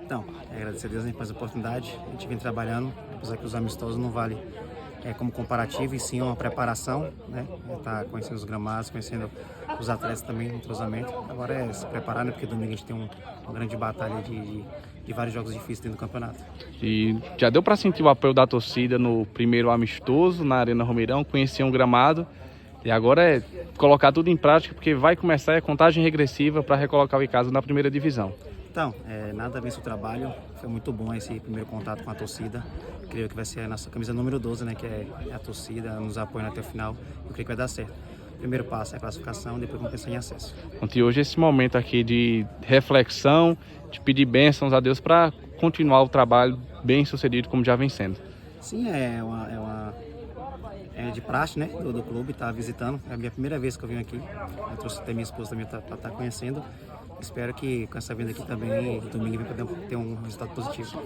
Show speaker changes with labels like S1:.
S1: Então, agradecer a Deus, né, por essa oportunidade. A gente vem trabalhando, apesar que os amistosos não valem como comparativo, e sim uma preparação, né? Tá conhecendo os gramados, conhecendo os atletas também, entrosamento. Agora é se preparar, né? Porque domingo a gente tem uma grande batalha de vários jogos difíceis dentro do campeonato.
S2: E já deu para sentir o apoio da torcida no primeiro amistoso, na Arena Romeirão, conhecer um gramado. E agora é colocar tudo em prática, porque vai começar a contagem regressiva para recolocar o Icasa na primeira divisão.
S1: Então, nada vence o trabalho. Foi muito bom esse primeiro contato com a torcida. Creio que vai ser a nossa camisa número 12, né? Que é a torcida, nos apoiando até o final. Eu creio que vai dar certo. O primeiro passo é a classificação, depois vamos pensar em acesso.
S2: E hoje esse momento aqui de reflexão, de pedir bênçãos a Deus para continuar o trabalho bem sucedido como já vem sendo.
S1: Sim, é de praxe, né, do clube, tá visitando. É a minha primeira vez que eu vim aqui. Eu trouxe até minha esposa também para estar conhecendo. Espero que com essa vinda aqui também, domingo, podemos ter um resultado positivo.